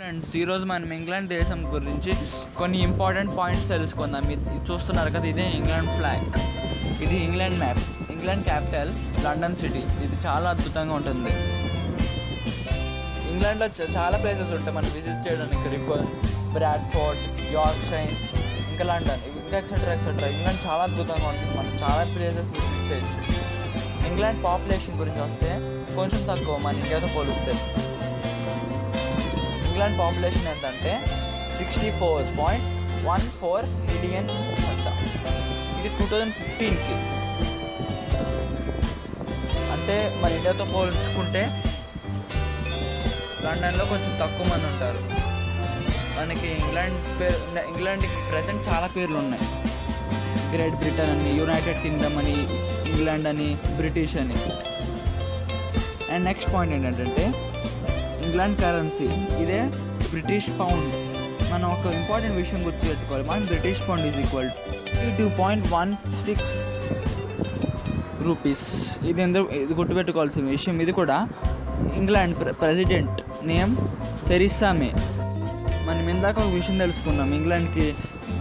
Friends, ఈరోజు మనం England దేశం గురించి కొన్ని ఇంపార్టెంట్ పాయింట్స్ తెలుసుకుందాం. ఇది చూస్తున్నారు కదా, ఇదే ఇంగ్లాండ్ ఫ్లాగ్, ఇది England map. England capital London city. ఇది చాలా అద్భుతంగా ఉంటుంది. ఇంగ్లాండ్లో చాలా ప్లేసెస్ ఉంటాయి మనం విజిట్ చేయడానికి. రిబన్, బ్రాడ్ఫోర్డ్, యార్క్షైర్, ఇంకా లండన్, ఇంకా ఎక్సెట్రా ఎక్సెట్రా. ఇంగ్లాండ్ చాలా అద్భుతంగా ఉంటుంది. మనం చాలా ప్లేసెస్ విజిట్ చేయొచ్చు. ఇంగ్లాండ్ పాపులేషన్ గురించి వస్తే కొంచెం తక్కువ మన ఇండియాతో పోలిస్తే. ఇంగ్లాండ్ పాపులేషన్ ఎంతంటే 64.14 మిలియన్ అంట. ఇది 2015కి. అంటే మన ఇండియాతో పోల్చుకుంటే లండన్లో కొంచెం తక్కువ మంది ఉంటారు. మనకి ఇంగ్లాండ్కి ప్రెసెంట్ చాలా పేర్లు ఉన్నాయి. గ్రేట్ బ్రిటన్ అని, యునైటెడ్ కింగ్డమ్ అని, ఇంగ్లాండ్ అని, బ్రిటిష్ అని. అండ్ నెక్స్ట్ పాయింట్ ఏంటంటే ఇంగ్లాండ్ కరెన్సీ, ఇదే బ్రిటిష్ పౌండ్. మనం ఒక ఇంపార్టెంట్ విషయం గుర్తుపెట్టుకోవాలి. మనం British pound is equal to 2.16 rupees. ఇది గుర్తుపెట్టుకోవాల్సిన విషయం. ఇది కూడా ఇంగ్లాండ్ ప్రెసిడెంట్ నేమ్ థెరిసా మే. మనం ఇందాక ఒక విషయం తెలుసుకున్నాం, ఇంగ్లాండ్కి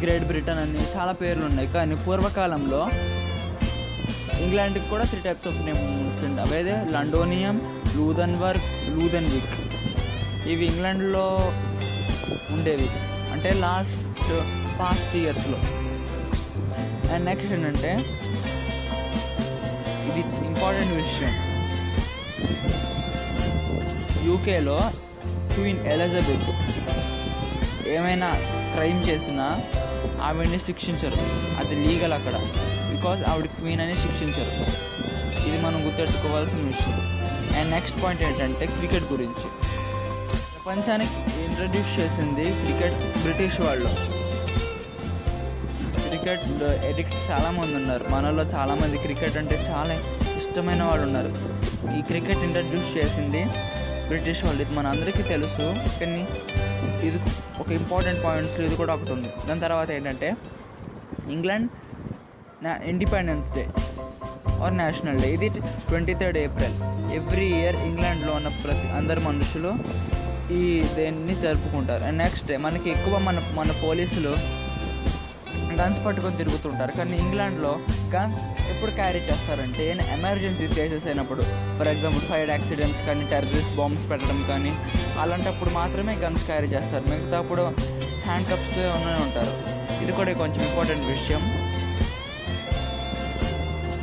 గ్రేట్ బ్రిటన్ అని చాలా పేర్లు ఉన్నాయి. కానీ పూర్వకాలంలో ఇంగ్లాండ్కి కూడా 3 టైప్స్ ఆఫ్ నేమ్ వచ్చింది. అవైతే లండోనియం, లూథెన్విక్. ఇవి ఇంగ్లాండ్లో ఉండేవి, అంటే పాస్ట్ ఇయర్స్లో. అండ్ నెక్స్ట్ ఏంటంటే ఇది ఇంపార్టెంట్ విషయం, యూకేలో క్వీన్ ఎలిజబెత్ ఏమైనా క్రైమ్ చేసినా ఆవిడ్ని శిక్షించరు. అది లీగల్ అక్కడ, బికాజ్ ఆవిడ క్వీన్ అని శిక్షించరు. ఇది మనం గుర్తెట్టుకోవాల్సిన విషయం. అండ్ నెక్స్ట్ పాయింట్ ఏంటంటే క్రికెట్ గురించి. ప్రపంచానికి ఇంట్రడ్యూస్ చేసింది క్రికెట్ బ్రిటిష్ వాళ్ళు. క్రికెట్ ఎడిక్ట్స్ చాలామంది ఉన్నారు మనలో. చాలామంది క్రికెట్ అంటే చాలా ఇష్టమైన వాళ్ళు ఉన్నారు. ఈ క్రికెట్ ఇంట్రడ్యూస్ చేసింది బ్రిటిష్ వాళ్ళు. ఇది మన అందరికీ తెలుసు, కానీ ఇది ఒక ఇంపార్టెంట్ పాయింట్స్లో ఇది కూడా ఒకటి ఉంది. దాని తర్వాత ఏంటంటే England independence day or national day. ఇది 23rd ఏప్రిల్. ఎవ్రీ ఇయర్ ఇంగ్లాండ్లో ఉన్న అందరు మనుషులు ఈ దేన్ని జరుపుకుంటారు. అండ్ నెక్స్ట్ డే మనకి ఎక్కువ మన పోలీసులు గన్స్ పట్టుకొని తిరుగుతుంటారు. కానీ ఇంగ్లాండ్లో గన్స్ ఎప్పుడు క్యారీ చేస్తారంటే ఎమర్జెన్సీ కేసెస్ అయినప్పుడు, ఫర్ ఎగ్జాంపుల్ ఫైర్ యాక్సిడెంట్స్ కానీ, టెర్రరిస్ట్ బాంబ్స్ పెట్టడం కానీ, అలాంటప్పుడు మాత్రమే గన్స్ క్యారీ చేస్తారు. మిగతా అప్పుడు హ్యాండ్ కప్స్తో ఉంటారు. ఇది కూడా కొంచెం ఇంపార్టెంట్ విషయం.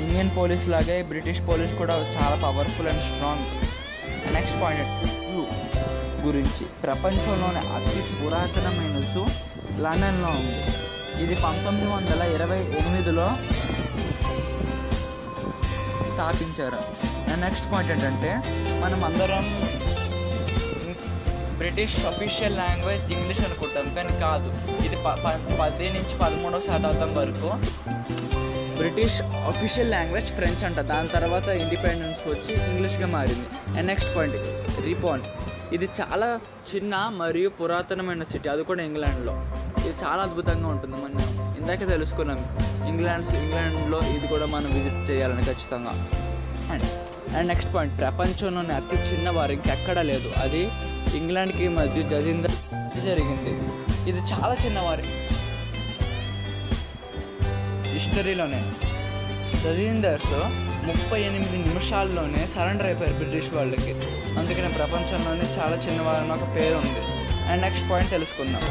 ఇండియన్ పోలీస్ లాగే బ్రిటిష్ పోలీస్ కూడా చాలా powerful and strong. Next point zoo గురించి. ప్రపంచంలోనే అతి పురాతనమైన జూ లండన్లో ఉంది. ఇది 1928లో స్థాపించారు. నెక్స్ట్ పాయింట్ ఏంటంటే మనం అందరం బ్రిటిష్ అఫీషియల్ లాంగ్వేజ్ ఇంగ్లీష్ అనుకుంటాం, కానీ కాదు. ఇది 10 నుంచి 13వ శతాబ్దం వరకు బ్రిటిష్ అఫీషియల్ లాంగ్వేజ్ ఫ్రెంచ్ అంట. దాని తర్వాత ఇండిపెండెన్స్ వచ్చి ఇంగ్లీష్గా మారింది. అండ్ నెక్స్ట్ పాయింట్ రిపాన్. ఇది చాలా చిన్న మరియు పురాతనమైన సిటీ, అది కూడా ఇంగ్లాండ్లో. ఇది చాలా అద్భుతంగా ఉంటుంది. మనం ఇందాకే తెలుసుకున్నాం ఇంగ్లాండ్లో ఇది కూడా మనం విజిట్ చేయాలని ఖచ్చితంగా. అండ్ నెక్స్ట్ పాయింట్ ప్రపంచంలోనే అతి చిన్న వారు ఇంకెక్కడా లేదు. అది ఇంగ్లాండ్కి మధ్య జజిందర్ జరిగింది. ఇది చాలా చిన్నవారి హిస్టరీలోనే. జజిందర్స్ 38 నిమిషాల్లోనే సరెండర్ అయిపోయారు బ్రిటిష్ వాళ్ళకి. అందుకనే ప్రపంచంలోనే చాలా చిన్నవారని ఒక పేరు ఉంది. అండ్ నెక్స్ట్ పాయింట్ తెలుసుకుందాం.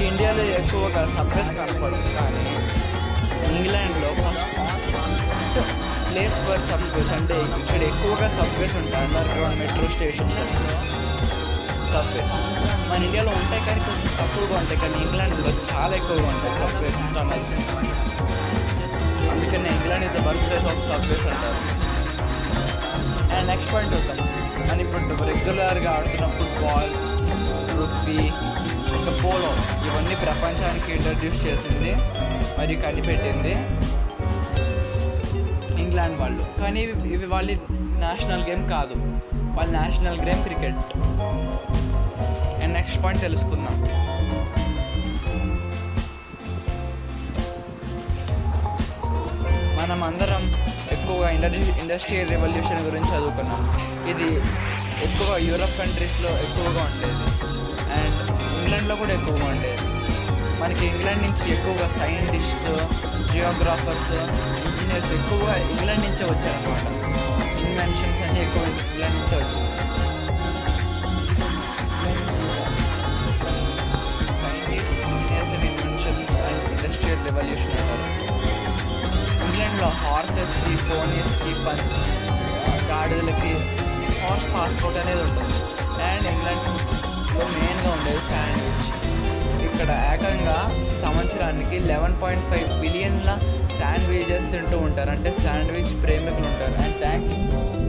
ఇండియాలో ఎక్కువగా సబ్వేస్ కనపడుతుంది, కానీ ఇంగ్లాండ్లో ఫస్ట్ ప్లేస్ ఫర్ సబ్వేస్. అంటే ఇక్కడ ఎక్కువగా సబ్వేస్ ఉంటాయి, అండర్ గ్రౌండ్ మెట్రో స్టేషన్స్ అని సబ్వేస్. మన ఇండియాలో ఉంటాయి కానీ కొంచెం తక్కువగా ఉంటాయి, కానీ ఇంగ్లాండ్లో చాలా ఎక్కువగా ఉంటాయి సబ్వేస్ టనల్స్. అందుకనే England is the birth place of subways అంటారు. అండ్ నెక్స్ట్ పాయింట్ వద్దాం. అని ఇప్పుడు రెగ్యులర్గా ఆడుతున్న ఫుట్బాల్, రగ్బీ, ఇంకా పోలో, ఇవన్నీ ప్రపంచానికి ఇంట్రడ్యూస్ చేసింది మరియు కనిపెట్టింది ఇంగ్లాండ్ వాళ్ళు. కానీ ఇవి వాళ్ళ నేషనల్ గేమ్ కాదు. వాళ్ళ national game cricket. And next point తెలుసుకుందాం. మనం అందరం ఎక్కువగా ఇండస్ట్రియల్ రెవల్యూషన్ గురించి చదువుకున్నాం. ఇది ఎక్కువ యూరప్ కంట్రీస్లో ఎక్కువగా ఉండేది. అండ్ ఇంగ్లాండ్లో కూడా ఎక్కువగా ఉండేది. మనకి ఇంగ్లాండ్ నుంచి ఎక్కువగా సైంటిస్ట్స్, జియోగ్రాఫర్స్, ఇంజనీర్స్ ఎక్కువగా ఇంగ్లాండ్ నుంచే వచ్చారనమాట. ఇన్వెన్షన్స్ అన్నీ ఎక్కువ ఇంగ్లాండ్ నుంచే వచ్చాయి. Scientist, engineers and inventions and industrial revolution అంటారు. ఇంగ్లాండ్లో హార్సెస్కి, పోనీస్కి, గాడిదలకి హార్స్ పాస్పోర్ట్ అనేది ఉంటుంది. అండ్ ఇంగ్లాండ్లో మెయిన్గా ఉండేది శాండ్విచ్. ఇక్కడ ఏకంగా సంవత్సరానికి 11.5 బిలియన్ల శాండ్విచెస్ తింటూ ఉంటారు. అంటే శాండ్విచ్ ప్రేమికులు ఉంటారు. And thank you.